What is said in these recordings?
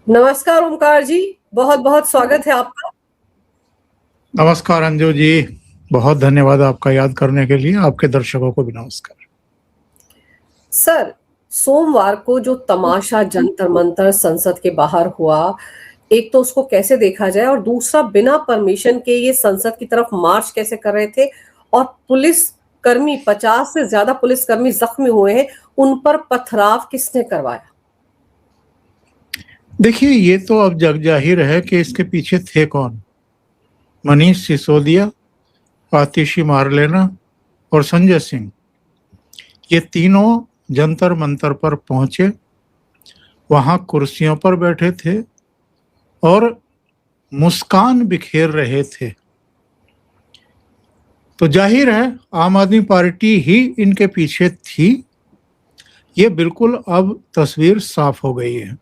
नमस्कार ओमकार जी, बहुत बहुत स्वागत है आपका। नमस्कार अंजू जी, बहुत धन्यवाद आपका याद करने के लिए। आपके दर्शकों को भी नमस्कार। सर, सोमवार को जो तमाशा जंतर मंतर संसद के बाहर हुआ, एक तो उसको कैसे देखा जाए और दूसरा बिना परमिशन के ये संसद की तरफ मार्च कैसे कर रहे थे और पुलिस कर्मी 50 से ज्यादा पुलिसकर्मी जख्मी हुए हैं, उन पर पथराव किसने करवाया? देखिए, ये तो अब जग जाहिर है कि इसके पीछे थे कौन। मनीष सिसोदिया, आतिशी मारलेना और संजय सिंह, ये तीनों जंतर मंतर पर पहुंचे, वहां कुर्सियों पर बैठे थे और मुस्कान बिखेर रहे थे। तो जाहिर है आम आदमी पार्टी ही इनके पीछे थी। ये बिल्कुल अब तस्वीर साफ हो गई है।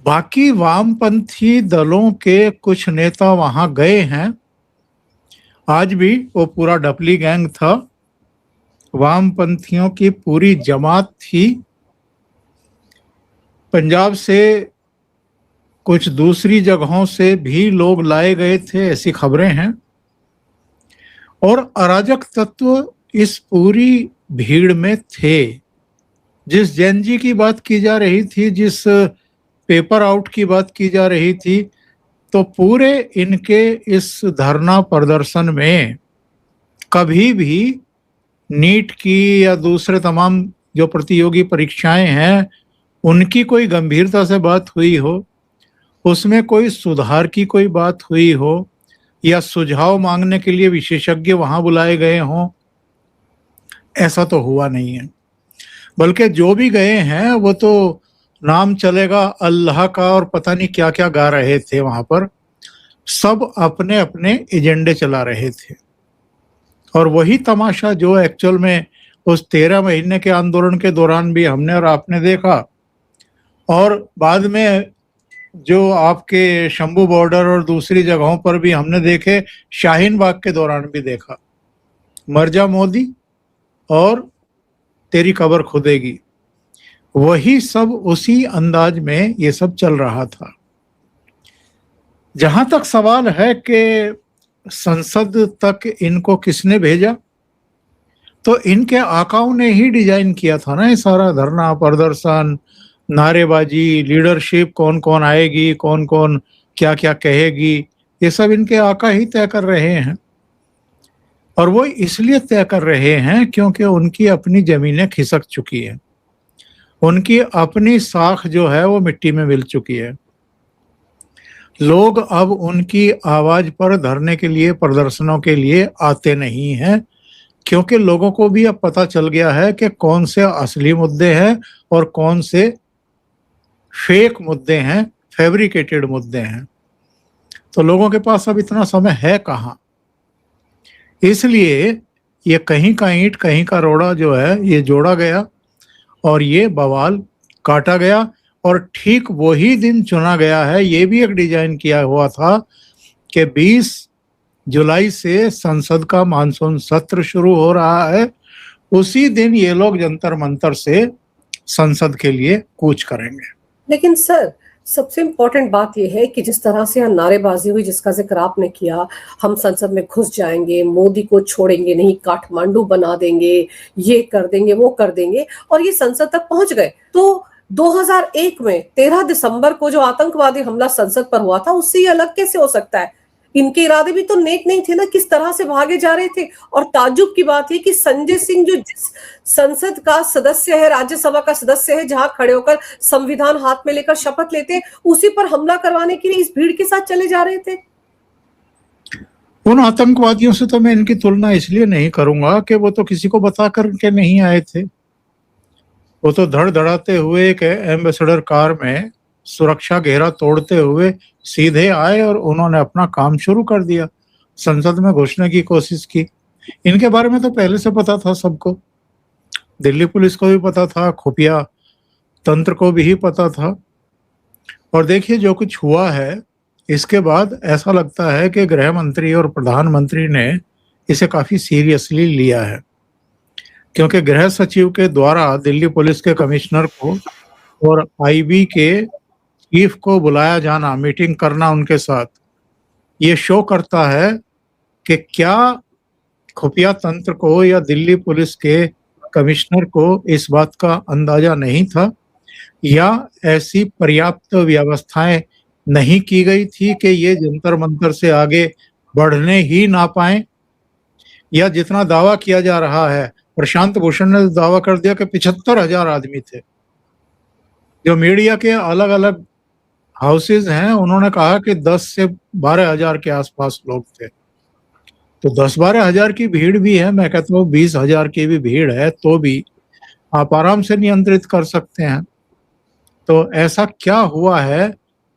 बाकी वामपंथी दलों के कुछ नेता वहां गए हैं। आज भी वो पूरा डपली गैंग था, वामपंथियों की पूरी जमात थी। पंजाब से कुछ दूसरी जगहों से भी लोग लाए गए थे, ऐसी खबरें हैं। और अराजक तत्व इस पूरी भीड़ में थे। जिस जैनजी की बात की जा रही थी, जिस पेपर आउट की बात की जा रही थी, तो पूरे इनके इस धरना प्रदर्शन में कभी भी नीट की या दूसरे तमाम जो प्रतियोगी परीक्षाएं हैं उनकी कोई गंभीरता से बात हुई हो, उसमें कोई सुधार की कोई बात हुई हो, या सुझाव मांगने के लिए विशेषज्ञ वहां बुलाए गए हों, ऐसा तो हुआ नहीं है। बल्कि जो भी गए हैं वो तो नाम चलेगा अल्लाह का और पता नहीं क्या क्या गा रहे थे वहां पर। सब अपने अपने एजेंडे चला रहे थे। और वही तमाशा जो एक्चुअल में उस 13 महीने के आंदोलन के दौरान भी हमने और आपने देखा, और बाद में जो आपके शंभू बॉर्डर और दूसरी जगहों पर भी हमने देखे, शाहीन बाग के दौरान भी देखा। मर जा मोदी और तेरी कब्र खुदेगी, वही सब उसी अंदाज में ये सब चल रहा था। जहां तक सवाल है कि संसद तक इनको किसने भेजा, तो इनके आकाओं ने ही डिजाइन किया था ना ये सारा धरना प्रदर्शन, नारेबाजी, लीडरशिप, कौन कौन आएगी, कौन कौन क्या क्या कहेगी, ये सब इनके आका ही तय कर रहे हैं। और वो इसलिए तय कर रहे हैं क्योंकि उनकी अपनी जमीनें खिसक चुकी हैं, उनकी अपनी साख जो है वो मिट्टी में मिल चुकी है। लोग अब उनकी आवाज पर धरने के लिए, प्रदर्शनों के लिए आते नहीं हैं, क्योंकि लोगों को भी अब पता चल गया है कि कौन से असली मुद्दे हैं और कौन से फेक मुद्दे हैं, फैब्रिकेटेड मुद्दे हैं। तो लोगों के पास अब इतना समय है कहाँ। इसलिए ये कहीं का ईंट कहीं का रोड़ा जो है ये जोड़ा गया और ये बवाल काटा गया। और ठीक वही दिन चुना गया है, ये भी एक डिजाइन किया हुआ था कि 20 जुलाई से संसद का मानसून सत्र शुरू हो रहा है। उसी दिन ये लोग जंतर मंतर से संसद के लिए कूच करेंगे। लेकिन सर, सबसे इम्पोर्टेंट बात यह है कि जिस तरह से यहाँ नारेबाजी हुई, जिसका जिक्र आपने किया, हम संसद में घुस जाएंगे, मोदी को छोड़ेंगे नहीं, काठमांडू बना देंगे, ये कर देंगे, वो कर देंगे, और ये संसद तक पहुंच गए। तो 2001 में 13 दिसंबर को जो आतंकवादी हमला संसद पर हुआ था, उससे ये अलग कैसे हो सकता है? इनके इरादे भी तो नेक नहीं थे ना, किस तरह से भागे जा रहे थे। और ताज्जुब की बात है कि संजय सिंह जो जिस संसद का सदस्य है, राज्यसभा का सदस्य है, जहां खड़े होकर संविधान हाथ में लेकर शपथ लेते, उसी पर हमला करवाने के लिए इस भीड़ के साथ चले जा रहे थे। उन आतंकवादियों से तो मैं इनकी तुलना इसलिए नहीं करूंगा कि वो तो किसी को बता करके नहीं आए थे। वो तो धड़ धड़ाते हुए एक एम्बेसडर कार में सुरक्षा घेरा तोड़ते हुए सीधे आए और उन्होंने अपना काम शुरू कर दिया, संसद में घुसने की कोशिश की। इनके बारे में तो पहले से पता था सबको, दिल्ली पुलिस को भी पता था, खुफिया तंत्र को भी पता था। और देखिए जो कुछ हुआ है, इसके बाद ऐसा लगता है कि गृह मंत्री और प्रधानमंत्री ने इसे काफी सीरियसली लिया है, क्योंकि गृह सचिव के द्वारा दिल्ली पुलिस के कमिश्नर को और आईबी के चीफ को बुलाया जाना, मीटिंग करना उनके साथ, ये शो करता है कि क्या खुफिया तंत्र को या दिल्ली पुलिस के कमिश्नर को इस बात का अंदाजा नहीं था, या ऐसी पर्याप्त व्यवस्थाएं नहीं की गई थी कि ये जंतर मंतर से आगे बढ़ने ही ना पाए, या जितना दावा किया जा रहा है, प्रशांत भूषण ने दावा कर दिया कि 75,000 आदमी थे। जो मीडिया के अलग अलग हाउसेज हैं उन्होंने कहा कि 10 से 12,000 के आसपास लोग थे। तो 10-12,000 की भीड़ भी है, मैं कहता हूँ 20,000 की भी भीड़ है तो भी आप आराम से नियंत्रित कर सकते हैं। तो ऐसा क्या हुआ है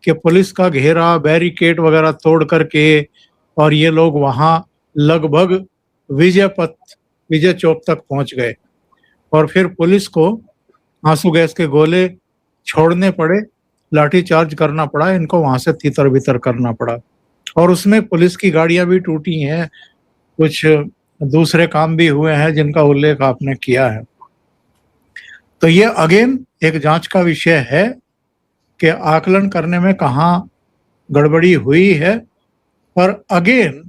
कि पुलिस का घेरा, बैरिकेड वगैरह तोड़ करके और ये लोग वहां लगभग विजय चौक तक पहुंच गए, और फिर पुलिस को आंसू गैस के गोले छोड़ने पड़े, लाठीचार्ज करना पड़ा, इनको वहां से तितर बितर करना पड़ा, और उसमें पुलिस की गाड़ियां भी टूटी हैं, कुछ दूसरे काम भी हुए हैं जिनका उल्लेख आपने किया है। तो ये अगेन एक जांच का विषय है कि आकलन करने में कहाँ गड़बड़ी हुई है। पर अगेन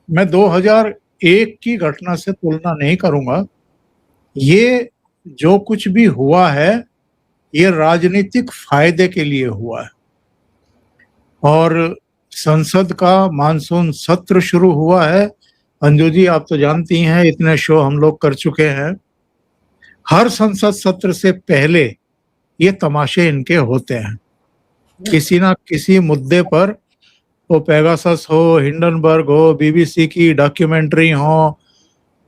मैं 2001 की घटना से तुलना नहीं करूंगा। ये जो कुछ भी हुआ है ये राजनीतिक फायदे के लिए हुआ है, और संसद का मानसून सत्र शुरू हुआ है। अंजू जी आप तो जानती हैं, इतने शो हम लोग कर चुके हैं, हर संसद सत्र से पहले ये तमाशे इनके होते हैं। किसी ना किसी मुद्दे पर, वो पेगासस हो, हिंडनबर्ग हो, बीबीसी की डॉक्यूमेंट्री हो,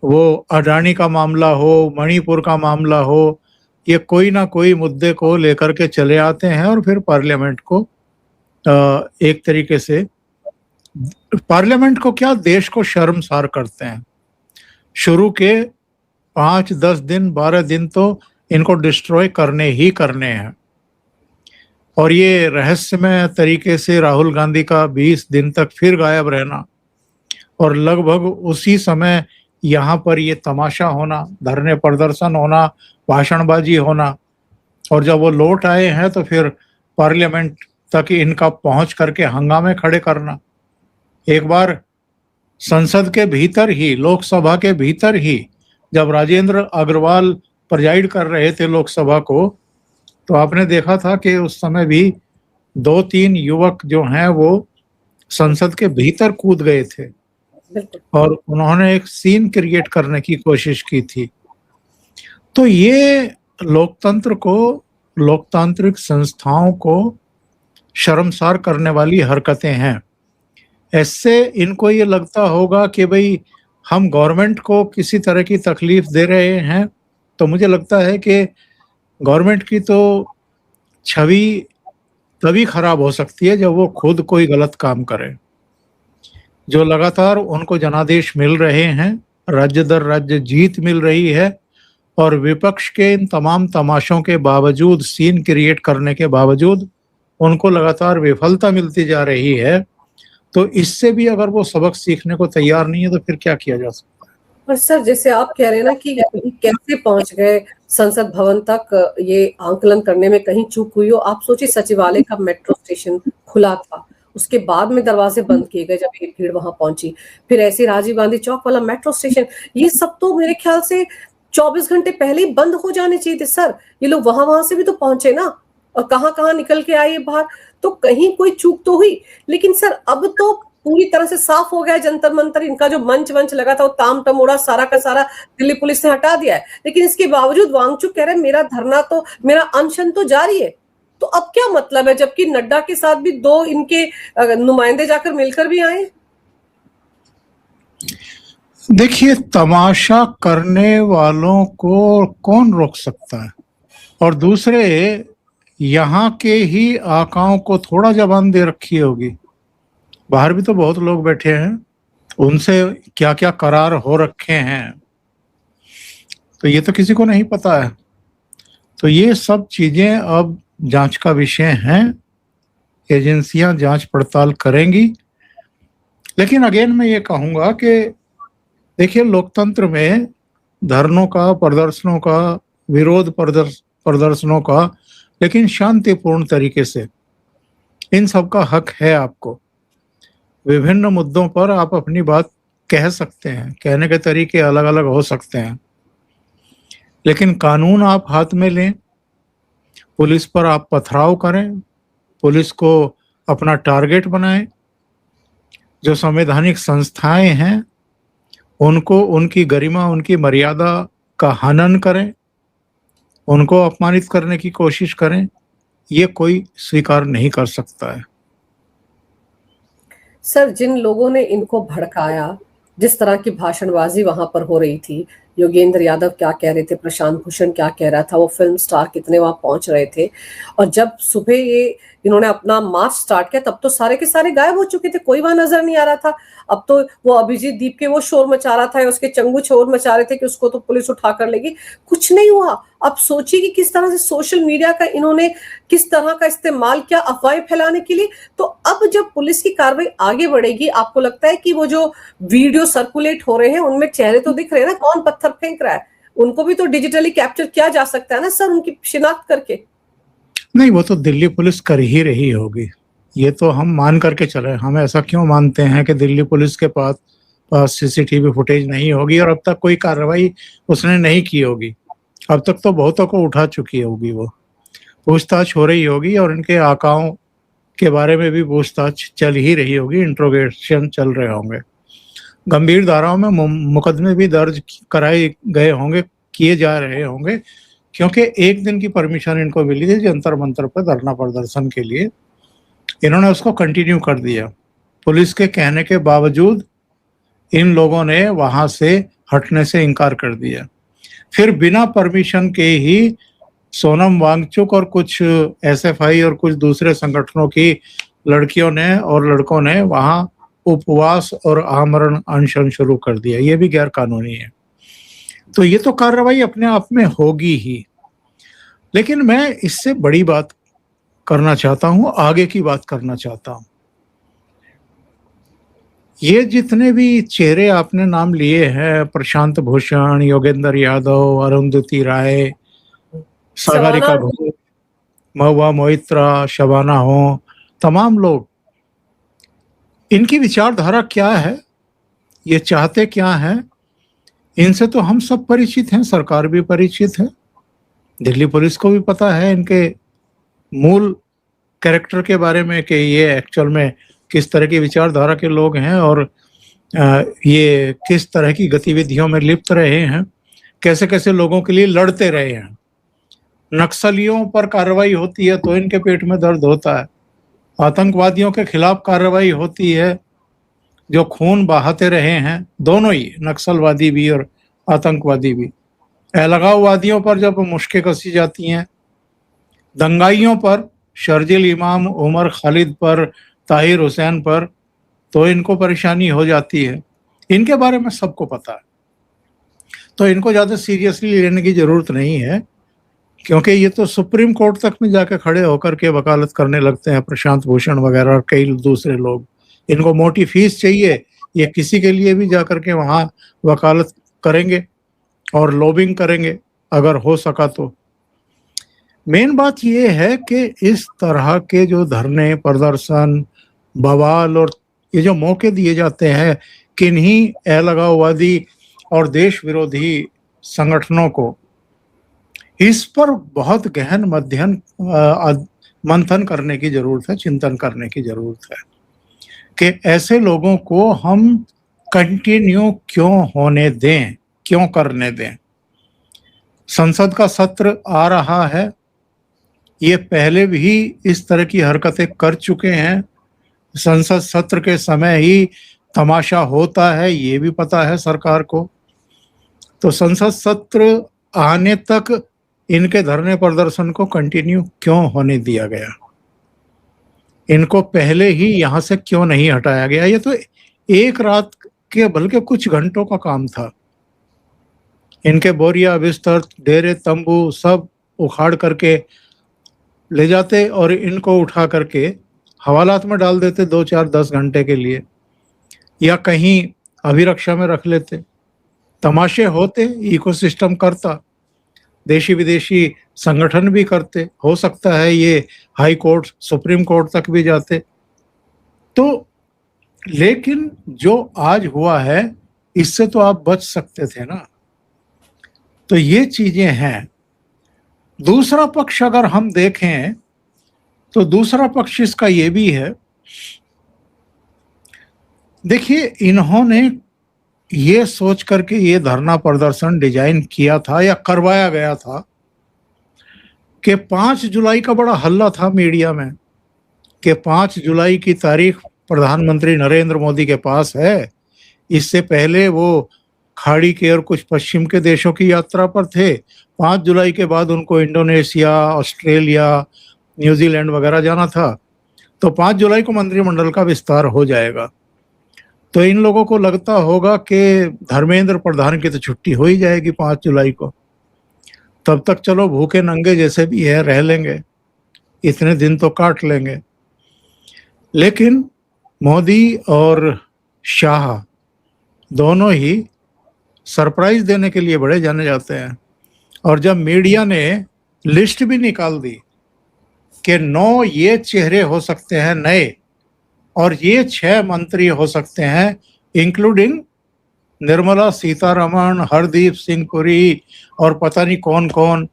वो अडानी का मामला हो, मणिपुर का मामला हो, ये कोई ना कोई मुद्दे को लेकर के चले आते हैं और फिर पार्लियामेंट को एक तरीके से, पार्लियामेंट को क्या, देश को शर्मसार करते हैं। शुरू के 5-10 दिन 12 दिन तो इनको डिस्ट्रॉय करने ही करने हैं, और ये रहस्यमय तरीके से राहुल गांधी का 20 दिन तक फिर गायब रहना, और लगभग उसी समय यहाँ पर ये तमाशा होना, धरने प्रदर्शन होना, भाषणबाजी होना, और जब वो लौट आए हैं तो फिर पार्लियामेंट तक इनका पहुंच करके हंगामे खड़े करना। एक बार संसद के भीतर ही, लोकसभा के भीतर ही, जब राजेंद्र अग्रवाल प्रिजाइड कर रहे थे लोकसभा को, तो आपने देखा था कि उस समय भी 2-3 युवक जो हैं वो संसद के भीतर कूद गए थे और उन्होंने एक सीन क्रिएट करने की कोशिश की थी। तो ये लोकतंत्र को, लोकतांत्रिक संस्थाओं को शर्मसार करने वाली हरकतें हैं। ऐसे इनको ये लगता होगा कि भाई हम गवर्नमेंट को किसी तरह की तकलीफ दे रहे हैं, तो मुझे लगता है कि गवर्नमेंट की तो छवि तभी खराब हो सकती है जब वो खुद कोई गलत काम करे। जो लगातार उनको जनादेश मिल रहे हैं, राज्य दर राज्य जीत मिल रही है, और विपक्ष के इन तमाम तमाशों के बावजूद, सीन क्रिएट करने के बावजूद उनको लगातार विफलता मिलती जा रही है, तो इससे भी अगर वो सबक सीखने को तैयार नहीं है तो फिर क्या किया जा सकता है। और सर जैसे आप कह रहे हैं ना कि कैसे पहुंच गए संसद भवन तक, ये आंकलन करने में कहीं चूक हुई हो। आप सोचिए सचिवालय का मेट्रो स्टेशन खुला था, उसके बाद में दरवाजे बंद किए गए जब ये भीड़ वहां पहुंची, फिर ऐसे राजीव गांधी चौक वाला मेट्रो स्टेशन, ये सब तो मेरे ख्याल से 24 घंटे पहले ही बंद हो जाने चाहिए थे सर। ये लोग वहां से भी तो पहुंचे ना, और कहाँ निकल के आए बाहर, तो कहीं कोई चूक तो हुई। लेकिन सर अब तो पूरी तरह से साफ हो गया जंतर मंतर, इनका जो मंच लगा था वो ताम तमोड़ा सारा का सारा दिल्ली पुलिस ने हटा दिया है। लेकिन इसके बावजूद वांगचुक कह रहे हैं मेरा धरना तो, मेरा अनशन तो जारी है। तो अब क्या मतलब है, जबकि नड्डा के साथ भी 2 इनके नुमाइंदे जाकर मिलकर भी आए। देखिए, तमाशा करने वालों को कौन रोक सकता है, और दूसरे यहाँ के ही आकाओं को थोड़ा जबान दे रखी होगी। बाहर भी तो बहुत लोग बैठे हैं, उनसे क्या क्या करार हो रखे हैं तो ये तो किसी को नहीं पता है। तो ये सब चीजें अब जांच का विषय हैं, एजेंसियां जांच पड़ताल करेंगी। लेकिन अगेन मैं ये कहूंगा कि देखिए, लोकतंत्र में धरनों का, प्रदर्शनों का, विरोध प्रदर्शनों का लेकिन शांतिपूर्ण तरीके से। इन सब का हक है आपको। विभिन्न मुद्दों पर आप अपनी बात कह सकते हैं, कहने के तरीके अलग अलग हो सकते हैं, लेकिन कानून आप हाथ में लें, पुलिस पर आप पथराव करें, पुलिस को अपना टारगेट बनाएं, जो संवैधानिक संस्थाएं हैं उनको, उनकी गरिमा, उनकी मर्यादा का हनन करें, उनको अपमानित करने की कोशिश करें, ये कोई स्वीकार नहीं कर सकता है। सर, जिन लोगों ने इनको भड़काया, जिस तरह की भाषणबाजी वहां पर हो रही थी, योगेंद्र यादव क्या कह रहे थे, प्रशांत भूषण क्या कह रहा था, वो फिल्म स्टार कितने वहां पहुंच रहे थे, और जब सुबह ये इन्होंने अपना मार्च स्टार्ट किया तब तो सारे के सारे गायब हो चुके थे, कोई वहां नजर नहीं आ रहा था। अब तो वो अभिजीत दीप के वो शोर मचा रहा था, उसके चंगू शोर मचा रहे थे कि उसको तो पुलिस उठा कर लेगी, कुछ नहीं हुआ। अब सोचिए कि किस तरह से सोशल मीडिया का इन्होंने किस तरह का इस्तेमाल किया अफवाहें फैलाने के लिए। तो अब जब पुलिस की कार्रवाई आगे बढ़ेगी, आपको लगता है कि वो जो वीडियो सर्कुलेट हो रहे हैं उनमें चेहरे तो दिख रहे हैं ना, कौन पत्थर फेंक रहा है, उनको भी तो डिजिटली कैप्चर किया जा सकता है ना सर, उनकी शिनाख्त करके। नहीं, वो तो दिल्ली पुलिस कर ही रही होगी, ये तो हम मान करके चले। हम ऐसा क्यों मानते हैं कि दिल्ली पुलिस के पास सीसीटीवी फुटेज नहीं होगी और अब तक कोई कार्रवाई उसने नहीं की होगी। अब तक तो बहुतों को उठा चुकी होगी, वो पूछताछ हो रही होगी और इनके आकाओं के बारे में भी पूछताछ चल ही रही होगी, इंट्रोगेशन चल रहे होंगे, गंभीर धाराओं में मुकदमे भी दर्ज कराए गए होंगे, किए जा रहे होंगे, क्योंकि एक दिन की परमिशन इनको मिली थी जंतर मंतर पर धरना प्रदर्शन के लिए, इन्होंने उसको कंटिन्यू कर दिया। पुलिस के कहने के बावजूद इन लोगों ने वहां से हटने से इनकार कर दिया। फिर बिना परमिशन के ही सोनम वांगचुक और कुछ एसएफआई और कुछ दूसरे संगठनों की लड़कियों ने और लड़कों ने वहां उपवास और आमरण अनशन शुरू कर दिया। ये भी गैर कानूनी है। तो ये तो कार्रवाई अपने आप में होगी ही, लेकिन मैं इससे बड़ी बात करना चाहता हूं, आगे की बात करना चाहता हूं। ये जितने भी चेहरे आपने नाम लिए हैं, प्रशांत भूषण, योगेंद्र यादव, अरुंधति राय, सागरिका घोष, महुआ मोइत्रा, शबाना हो, तमाम लोग, इनकी विचारधारा क्या है, ये चाहते क्या हैं, इनसे तो हम सब परिचित हैं, सरकार भी परिचित है, दिल्ली पुलिस को भी पता है इनके मूल कैरेक्टर के बारे में कि ये एक्चुअल में किस तरह की विचारधारा के लोग हैं और ये किस तरह की गतिविधियों में लिप्त रहे हैं, कैसे कैसे लोगों के लिए लड़ते रहे हैं। नक्सलियों पर कार्रवाई होती है तो इनके पेट में दर्द होता है, आतंकवादियों के खिलाफ कार्रवाई होती है, जो खून बहाते रहे हैं, दोनों ही, नक्सलवादी भी और आतंकवादी भी। अलगाववादियों पर जब मुश्कें कसी जाती हैं, दंगाइयों पर, शर्जिल इमाम, उमर खालिद पर, ताहिर हुसैन पर, तो इनको परेशानी हो जाती है। इनके बारे में सबको पता है, तो इनको ज़्यादा सीरियसली लेने की ज़रूरत नहीं है, क्योंकि ये तो सुप्रीम कोर्ट तक में जाके खड़े होकर के वकालत करने लगते हैं, प्रशांत भूषण वगैरह और कई दूसरे लोग। इनको मोटी फीस चाहिए, ये किसी के लिए भी जाकर के वहाँ वकालत करेंगे और लॉबिंग करेंगे अगर हो सका तो। मेन बात ये है कि इस तरह के जो धरने, प्रदर्शन, बवाल और ये जो मौके दिए जाते हैं किन्हीं अलगाववादी और देश विरोधी संगठनों को, इस पर बहुत गहन मंथन करने की जरूरत है, चिंतन करने की जरूरत है कि ऐसे लोगों को हम कंटिन्यू क्यों होने दें, क्यों करने दें। संसद का सत्र आ रहा है, ये पहले भी इस तरह की हरकतें कर चुके हैं, संसद सत्र के समय ही तमाशा होता है, ये भी पता है सरकार को। तो संसद सत्र आने तक इनके धरने प्रदर्शन को कंटिन्यू क्यों होने दिया गया, इनको पहले ही यहाँ से क्यों नहीं हटाया गया। ये तो एक रात के बल्कि कुछ घंटों का काम था। इनके बोरिया, बिस्तर, डेरे, तंबू सब उखाड़ करके ले जाते और इनको उठा करके हवालात में डाल देते 2, 4, 10 घंटे के लिए, या कहीं अभिरक्षा में रख लेते। तमाशे होते, इकोसिस्टम करता। देशी विदेशी संगठन भी करते, हो सकता है ये हाई कोर्ट, सुप्रीम कोर्ट तक भी जाते। तो लेकिन जो आज हुआ है, इससे तो आप बच सकते थे ना। तो ये चीजें हैं। दूसरा पक्ष अगर हम देखें तो दूसरा पक्ष इसका ये भी है, देखिए इन्होंने ये सोच करके ये धरना प्रदर्शन डिजाइन किया था या करवाया गया था कि 5 जुलाई का बड़ा हल्ला था मीडिया में कि 5 जुलाई की तारीख प्रधानमंत्री नरेंद्र मोदी के पास है। इससे पहले वो खाड़ी के और कुछ पश्चिम के देशों की यात्रा पर थे। 5 जुलाई के बाद उनको इंडोनेशिया, ऑस्ट्रेलिया, न्यूजीलैंड वगैरह जाना था। तो 5 जुलाई को मंत्रिमंडल का विस्तार हो जाएगा। तो इन लोगों को लगता होगा कि धर्मेंद्र प्रधान की तो छुट्टी हो ही जाएगी 5 जुलाई को, तब तक चलो भूखे नंगे जैसे भी है रह लेंगे, इतने दिन तो काट लेंगे। लेकिन मोदी और शाह दोनों ही सरप्राइज देने के लिए बड़े जाने जाते हैं। और जब मीडिया ने लिस्ट भी निकाल दी कि 9 ये चेहरे हो सकते हैं नए और ये 6 मंत्री हो सकते हैं, इंक्लूडिंग निर्मला सीतारमण, हरदीप सिंह पुरी और पता नहीं कौन कौन,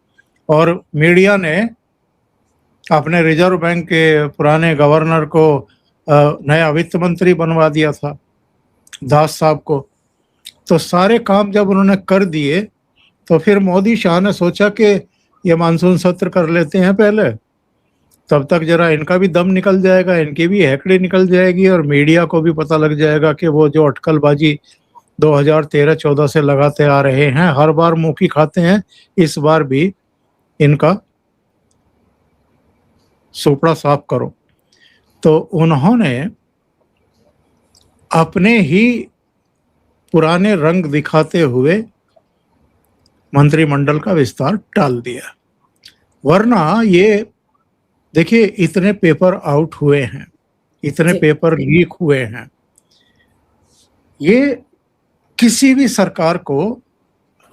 और मीडिया ने अपने रिजर्व बैंक के पुराने गवर्नर को नया वित्त मंत्री बनवा दिया था, दास साहब को। तो सारे काम जब उन्होंने कर दिए तो फिर मोदी शाह ने सोचा कि ये मानसून सत्र कर लेते हैं पहले, तब तक जरा इनका भी दम निकल जाएगा, इनकी भी हैकड़ी निकल जाएगी और मीडिया को भी पता लग जाएगा कि वो जो अटकलबाजी 2013-14 से लगाते आ रहे हैं, हर बार मुंह की खाते हैं, इस बार भी इनका सुपड़ा साफ करो। तो उन्होंने अपने ही पुराने रंग दिखाते हुए मंत्रिमंडल का विस्तार टाल दिया। वरना ये देखिए इतने पेपर आउट हुए हैं, इतने पेपर लीक हुए हैं, ये किसी भी सरकार को,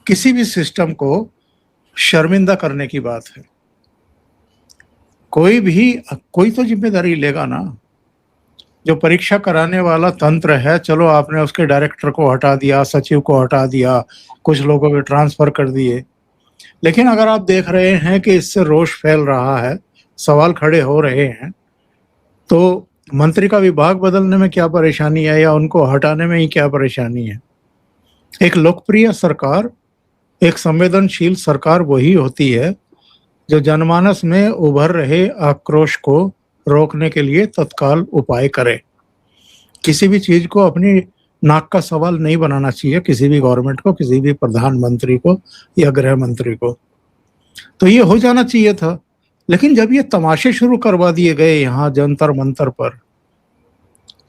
किसी भी सिस्टम को शर्मिंदा करने की बात है। कोई तो जिम्मेदारी लेगा ना। जो परीक्षा कराने वाला तंत्र है, चलो आपने उसके डायरेक्टर को हटा दिया, सचिव को हटा दिया, कुछ लोगों के ट्रांसफर कर दिए, लेकिन अगर आप देख रहे हैं कि इससे रोष फैल रहा है, सवाल खड़े हो रहे हैं, तो मंत्री का विभाग बदलने में क्या परेशानी है या उनको हटाने में ही क्या परेशानी है। एक लोकप्रिय सरकार, एक संवेदनशील सरकार वही होती है जो जनमानस में उभर रहे आक्रोश को रोकने के लिए तत्काल उपाय करे। किसी भी चीज को अपनी नाक का सवाल नहीं बनाना चाहिए, किसी भी गवर्नमेंट को, किसी भी प्रधानमंत्री को या गृह मंत्री को। तो ये हो जाना चाहिए था। लेकिन जब ये तमाशे शुरू करवा दिए गए यहाँ जंतर मंतर पर,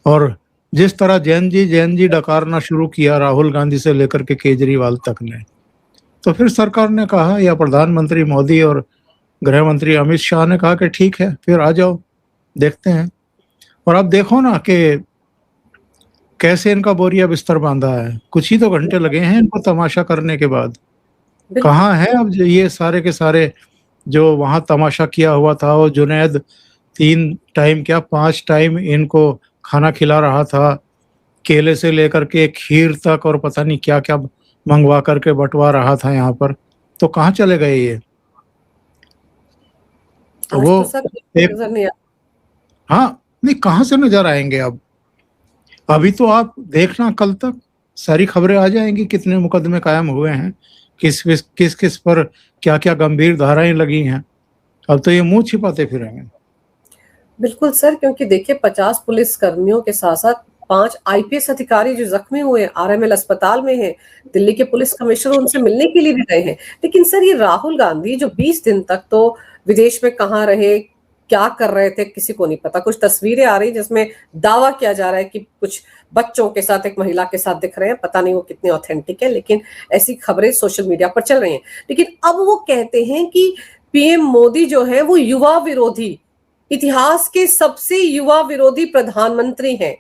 और जिस तरह जैन जी डकारना शुरू किया राहुल गांधी से लेकर के केजरीवाल तक ने, तो फिर सरकार ने कहा, या प्रधानमंत्री मोदी और गृह मंत्री अमित शाह ने कहा कि ठीक है, फिर आ जाओ, देखते हैं। और अब देखो ना कि कैसे इनका बोरिया बिस्तर बांधा है। कुछ ही तो घंटे लगे हैं इनको तमाशा करने के बाद। कहाँ है अब ये सारे के सारे जो वहां तमाशा किया हुआ था। वो जुनैद 3 टाइम क्या 5 टाइम इनको खाना खिला रहा था, केले से लेकर के खीर तक, और पता नहीं क्या क्या मंगवा करके बंटवा रहा था यहाँ पर। तो कहाँ चले गए ये? तो वो एक, हाँ नहीं, कहाँ से नजर आएंगे अब? अभी तो आप देखना, कल तक सारी खबरें आ जाएंगी, कितने मुकदमे कायम हुए हैं, किस पर क्या क्या गंभीर धाराएं लगी हैं। अब तो ये मुंह छिपाते फिरेंगे। बिल्कुल सर, क्योंकि देखिए 50 पुलिस कर्मियों के साथ साथ 5 आईपीएस अधिकारी जो जख्मी हुए आरएमएल अस्पताल में हैं। दिल्ली के पुलिस कमिश्नर उनसे मिलने के लिए भी गए हैं। लेकिन सर ये राहुल गांधी जो 20 दिन तक तो विदेश में कहाँ रहे, क्या कर रहे थे, किसी को नहीं पता। कुछ तस्वीरें आ रही जिसमें दावा किया जा रहा है कि कुछ बच्चों के साथ, एक महिला के साथ दिख रहे हैं। पता नहीं वो कितने ऑथेंटिक है, लेकिन ऐसी खबरें सोशल मीडिया पर चल रही हैं। लेकिन अब वो कहते हैं कि पीएम मोदी जो है वो युवा विरोधी, इतिहास के सबसे युवा विरोधी प्रधानमंत्री हैं।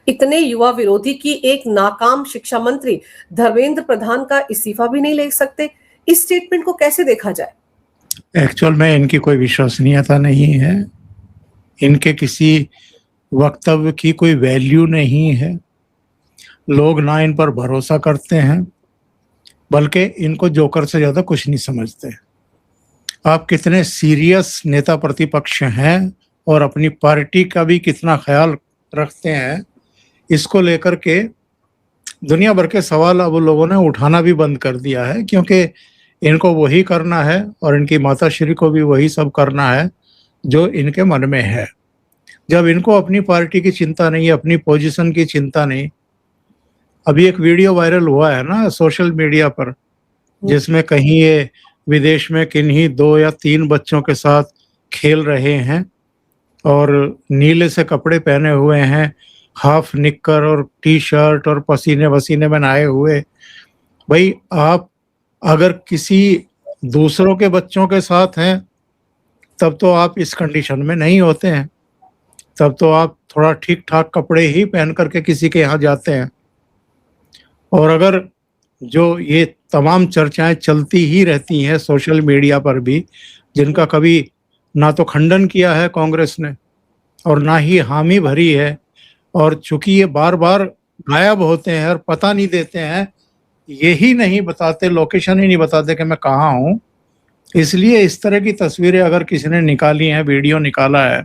इतने युवा विरोधी की एक नाकाम शिक्षा मंत्री धर्मेंद्र प्रधान का इस्तीफा भी नहीं ले सकते। इस स्टेटमेंट को कैसे देखा जाए? एक्चुअल में इनकी कोई विश्वसनीयता नहीं है, इनके किसी वक्तव्य की कोई वैल्यू नहीं है, लोग ना इन पर भरोसा करते हैं, बल्कि इनको जोकर से ज़्यादा कुछ नहीं समझते। आप कितने सीरियस नेता प्रतिपक्ष हैं और अपनी पार्टी का भी कितना ख्याल रखते हैं, इसको लेकर के दुनिया भर के सवाल अब लोगों ने उठाना भी बंद कर दिया है, क्योंकि इनको वही करना है और इनकी माताश्री को भी वही सब करना है जो इनके मन में है। जब इनको अपनी पार्टी की चिंता नहीं है, अपनी पोजीशन की चिंता नहीं। अभी एक वीडियो वायरल हुआ है ना सोशल मीडिया पर, जिसमें कहीं ये विदेश में किन्हीं 2 या 3 बच्चों के साथ खेल रहे हैं और नीले से कपड़े पहने हुए हैं, हाफ निक्कर और टी-शर्ट और पसीने-वसीने में नहाए हुए। भाई, आप अगर किसी दूसरों के बच्चों के साथ हैं, तब तो आप इस कंडीशन में नहीं होते हैं। तब तो आप थोड़ा ठीक-ठाक कपड़े ही पहन कर के किसी के यहाँ जाते हैं। और अगर जो ये तमाम चर्चाएँ चलती ही रहती हैं सोशल मीडिया पर भी, जिनका कभी ना तो खंडन किया है कांग्रेस ने और ना ही हामी भरी है, और चूँकि ये बार-बार गायब होते हैं और पता नहीं देते हैं, यही नहीं बताते, लोकेशन ही नहीं बताते कि मैं कहाँ हूँ, इसलिए इस तरह की तस्वीरें अगर किसी ने निकाली हैं, वीडियो निकाला है,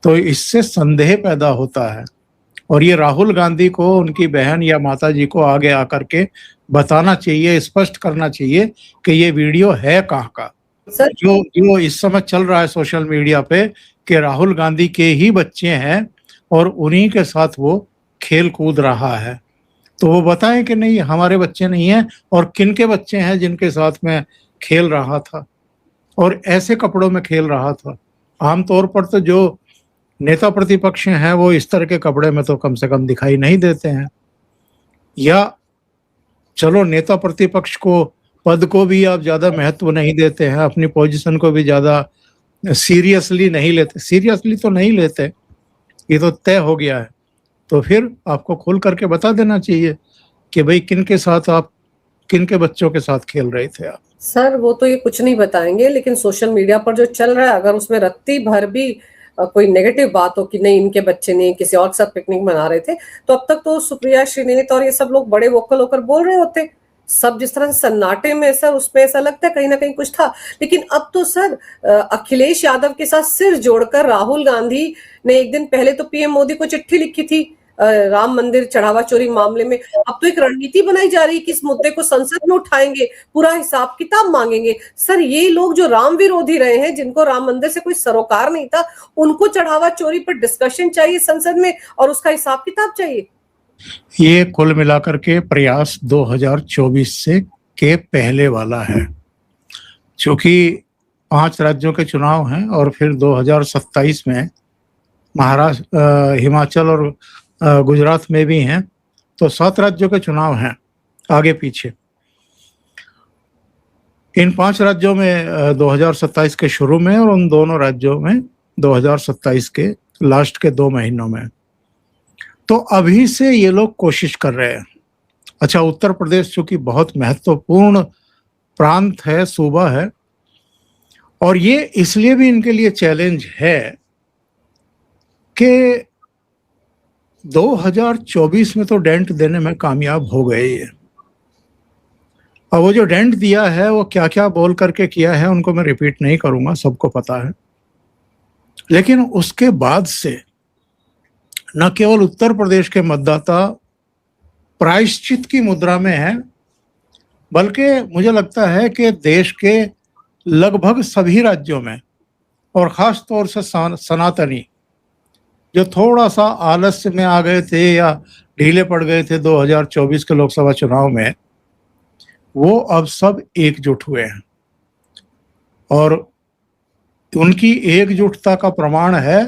तो इससे संदेह पैदा होता है। और ये राहुल गांधी को, उनकी बहन या माताजी को आगे आकर के बताना चाहिए, स्पष्ट करना चाहिए कि ये वीडियो है कहाँ का। सर, जो इस समय चल रहा है सोशल मीडिया पे कि राहुल गांधी के ही बच्चे हैं और उन्हीं के साथ वो खेल कूद रहा है, तो वो बताएं कि नहीं हमारे बच्चे नहीं हैं, और किन के बच्चे हैं जिनके साथ में खेल रहा था और ऐसे कपड़ों में खेल रहा था। आमतौर पर तो जो नेता प्रतिपक्ष हैं वो इस तरह के कपड़े में तो कम से कम दिखाई नहीं देते हैं। या चलो, नेता प्रतिपक्ष को, पद को भी आप ज़्यादा महत्व नहीं देते हैं, अपनी पोजीशन को भी ज़्यादा सीरियसली नहीं लेते। सीरियसली तो नहीं लेते, ये तो तय हो गया है। तो फिर आपको खोल करके बता देना चाहिए कि भाई किनके साथ आप, किनके बच्चों के साथ खेल रहे थे आप। सर वो तो ये कुछ नहीं बताएंगे, लेकिन सोशल मीडिया पर जो चल रहा है, अगर उसमें रत्ती भर भी कोई नेगेटिव बात हो कि नहीं इनके बच्चे नहीं किसी और के साथ पिकनिक मना रहे थे, तो अब तक तो सुप्रिया श्रीनेत और ये सब लोग बड़े वोकल होकर बोल रहे होते। सब जिस तरह से सन्नाटे में सर, उसमें ऐसा लगता है कहीं ना कहीं कुछ था। लेकिन अब तो सर अखिलेश यादव के साथ सिर जोड़कर राहुल गांधी ने एक दिन पहले तो पीएम मोदी को चिट्ठी लिखी थी राम मंदिर चढ़ावा चोरी मामले में। अब तो एक रणनीति बनाई जा रही है कि इस मुद्दे को संसद में उठाएंगे, पूरा हिसाब किताब मांगेंगे। सर ये लोग जो राम विरोधी रहे हैं, जिनको राम मंदिर से कोई सरोकार नहीं था, उनको चढ़ावा चोरी पर डिस्कशन चाहिए संसद में और उसका हिसाब किताब चाहिए। ये कुल मिलाकर के प्रयास 2024 से के पहले वाला है, क्योंकि 5 राज्यों के चुनाव हैं और फिर 2027 में महाराष्ट्र, हिमाचल और गुजरात में भी हैं, तो 7 राज्यों के चुनाव हैं आगे पीछे। इन 5 राज्यों में 2027 के शुरू में और उन दोनों राज्यों में 2027 के लास्ट के 2 महीनों में। तो अभी से ये लोग कोशिश कर रहे हैं। अच्छा, उत्तर प्रदेश चूंकि बहुत महत्वपूर्ण प्रांत है, सूबा है, और ये इसलिए भी इनके लिए चैलेंज है कि 2024 में तो डेंट देने में कामयाब हो गए ये। अब वो जो डेंट दिया है, वो क्या क्या बोल करके किया है उनको मैं रिपीट नहीं करूंगा, सबको पता है। लेकिन उसके बाद से न केवल उत्तर प्रदेश के मतदाता प्रायश्चित की मुद्रा में हैं, बल्कि मुझे लगता है कि देश के लगभग सभी राज्यों में, और ख़ास तौर से सनातनी जो थोड़ा सा आलस्य में आ गए थे या ढीले पड़ गए थे 2024 के लोकसभा चुनाव में, वो अब सब एकजुट हुए हैं। और उनकी एकजुटता का प्रमाण है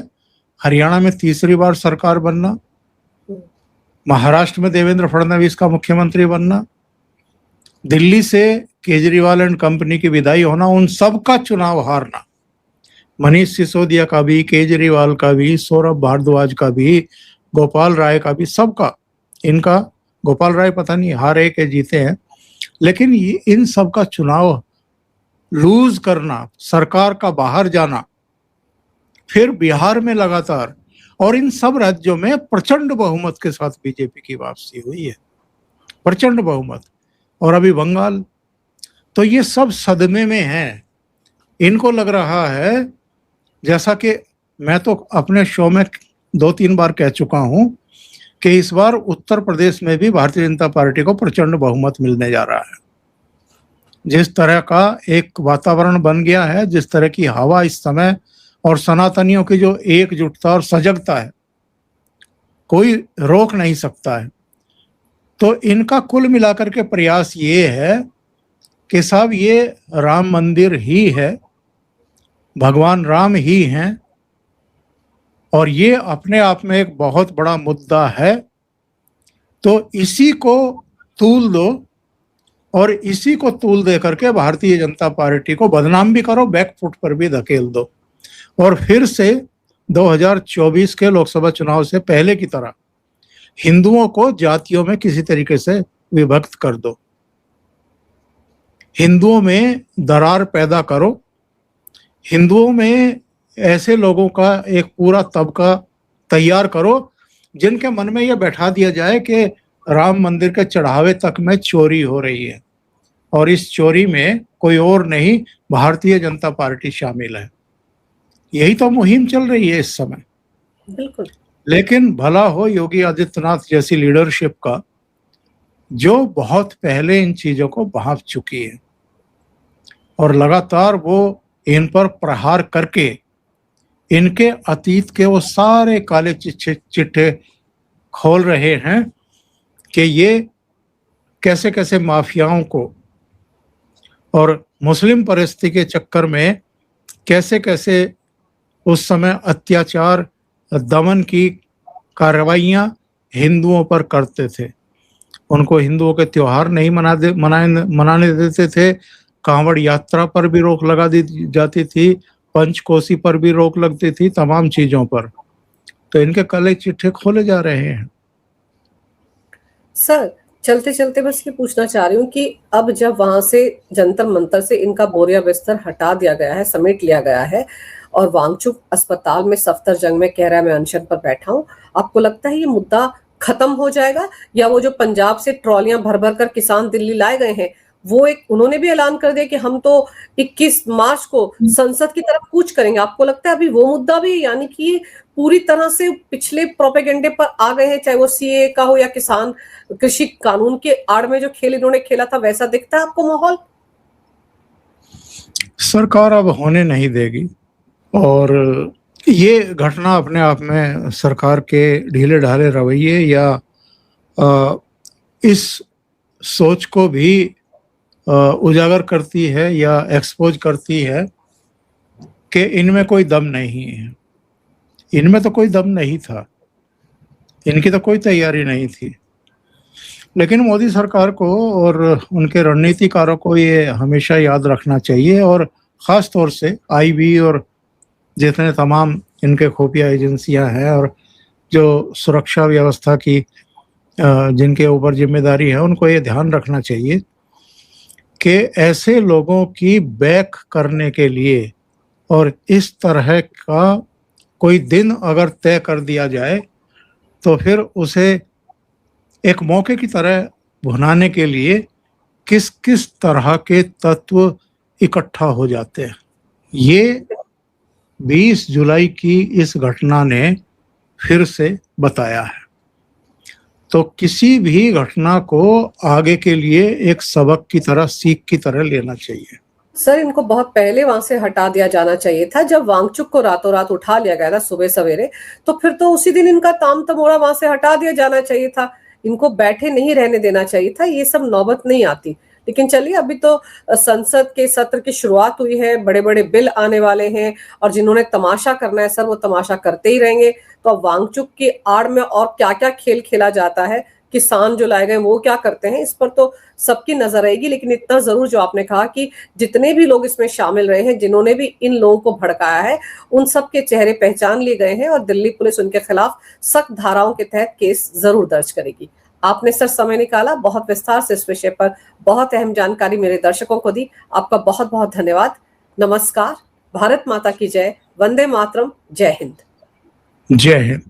हरियाणा में तीसरी बार सरकार बनना, महाराष्ट्र में देवेंद्र फडणवीस का मुख्यमंत्री बनना, दिल्ली से केजरीवाल एंड कंपनी की विदाई होना, उन सब का चुनाव हारना, मनीष सिसोदिया का भी, केजरीवाल का भी, सौरभ भारद्वाज का भी, गोपाल राय का भी, सबका। इनका गोपाल राय पता नहीं हारे के जीते हैं, लेकिन इन सब का चुनाव लूज करना, सरकार का बाहर जाना, फिर बिहार में लगातार, और इन सब राज्यों में प्रचंड बहुमत के साथ बीजेपी की वापसी हुई है, प्रचंड बहुमत, और अभी बंगाल। तो ये सब सदमे में हैं। इनको लग रहा है, जैसा कि मैं तो अपने शो में 2-3 बार कह चुका हूं, कि इस बार उत्तर प्रदेश में भी भारतीय जनता पार्टी को प्रचंड बहुमत मिलने जा रहा है। जिस तरह का एक वातावरण बन गया है, जिस तरह की हवा इस समय, और सनातनियों की जो एकजुटता और सजगता है, कोई रोक नहीं सकता है। तो इनका कुल मिलाकर के प्रयास ये है कि साहब ये राम मंदिर ही है, भगवान राम ही हैं, और ये अपने आप में एक बहुत बड़ा मुद्दा है। तो इसी को तूल दो, और इसी को तूल दे करके भारतीय जनता पार्टी को बदनाम भी करो, बैकफुट पर भी धकेल दो, और फिर से 2024 के लोकसभा चुनाव से पहले की तरह हिंदुओं को जातियों में किसी तरीके से विभक्त कर दो, हिंदुओं में दरार पैदा करो, हिंदुओं में ऐसे लोगों का एक पूरा तबका तैयार करो जिनके मन में यह बैठा दिया जाए कि राम मंदिर के चढ़ावे तक में चोरी हो रही है, और इस चोरी में कोई और नहीं, भारतीय जनता पार्टी शामिल है। यही तो मुहिम चल रही है इस समय। बिल्कुल। लेकिन भला हो योगी आदित्यनाथ जैसी लीडरशिप का, जो बहुत पहले इन चीजों को भांप चुकी है, और लगातार वो इन पर प्रहार करके इनके अतीत के वो सारे काले चिट्ठे खोल रहे हैं कि ये कैसे कैसे माफियाओं को और मुस्लिम परिस्थिति के चक्कर में कैसे कैसे उस समय अत्याचार, दमन की कार्रवाइयां हिंदुओं पर करते थे। उनको हिंदुओं के त्योहार नहीं मनाने देते थे, कांवड़ यात्रा पर भी रोक लगा दी जाती थी, पंचकोसी पर भी रोक लगती थी, तमाम चीजों पर। तो इनके काले चिट्ठे खोले जा रहे हैं। सर, चलते चलते बस ये पूछना चाह रही हूँ कि अब जब वहां से जंतर मंतर से इनका बोरिया बिस्तर हटा दिया गया है, समेट लिया गया है, और वांगचुक अस्पताल में सफ्दरजंग में कह रहा है मैं अनशन पर बैठा हूँ, आपको लगता है ये मुद्दा खत्म हो जाएगा, या वो जो पंजाब से ट्रॉलियां भर भर कर किसान दिल्ली लाए गए हैं, वो एक उन्होंने भी ऐलान कर दिया कि हम तो 21 मार्च को संसद की तरफ कूच करेंगे, आपको लगता है अभी वो मुद्दा भी, यानी कि पूरी तरह से पिछले प्रोपेगेंडे पर आ गए हैं, चाहे वो सीए का हो या किसान कृषि कानून के आड़ में जो खेल इन्होंने खेला था, वैसा दिखता है आपको माहौल? सरकार अब होने नहीं देगी, और ये घटना अपने आप में सरकार के ढीले ढाले रवैये या इस सोच को भी उजागर करती है या एक्सपोज करती है कि इनमें कोई दम नहीं है। इनमें तो कोई दम नहीं था, इनकी तो कोई तैयारी नहीं थी। लेकिन मोदी सरकार को और उनके रणनीतिकारों को ये हमेशा याद रखना चाहिए, और ख़ास तौर से आईबी और जितने तमाम इनके खुफिया एजेंसियां हैं और जो सुरक्षा व्यवस्था की जिनके ऊपर जिम्मेदारी है, उनको ये ध्यान रखना चाहिए कि ऐसे लोगों की बैक करने के लिए और इस तरह का कोई दिन अगर तय कर दिया जाए तो फिर उसे एक मौके की तरह भुनाने के लिए किस किस तरह के तत्व इकट्ठा हो जाते हैं। ये 20 जुलाई की इस घटना ने फिर से बताया है। तो किसी भी घटना को आगे के लिए एक सबक की तरह, सीख की तरह लेना चाहिए। सर, इनको बहुत पहले वहां से हटा दिया जाना चाहिए था। जब वांगचुक को रातों रात उठा लिया गया था सुबह सवेरे, तो फिर तो उसी दिन इनका ताम तमोड़ा वहां से हटा दिया जाना चाहिए था। इनको बैठे नहीं रहने देना चाहिए था, ये सब नौबत नहीं आती। लेकिन चलिए, अभी तो संसद के सत्र की शुरुआत हुई है, बड़े बड़े बिल आने वाले हैं, और जिन्होंने तमाशा करना है सर, वो तमाशा करते ही रहेंगे। तो अब वांगचुक की आड़ में और क्या क्या खेल खेला जाता है, किसान जो लाए गए वो क्या करते हैं, इस पर तो सबकी नजर रहेगी। लेकिन इतना जरूर जो आपने कहा कि जितने भी लोग इसमें शामिल रहे हैं, जिन्होंने भी इन लोगों को भड़काया है, उन सब के चेहरे पहचान लिए गए हैं, और दिल्ली पुलिस उनके खिलाफ सख्त धाराओं के तहत केस जरूर दर्ज करेगी। आपने सर समय निकाला, बहुत विस्तार से इस विषय पर बहुत अहम जानकारी मेरे दर्शकों को दी। आपका बहुत बहुत धन्यवाद। नमस्कार। भारत माता की जय। वंदे मातरम। जय हिंद। जय हिंद।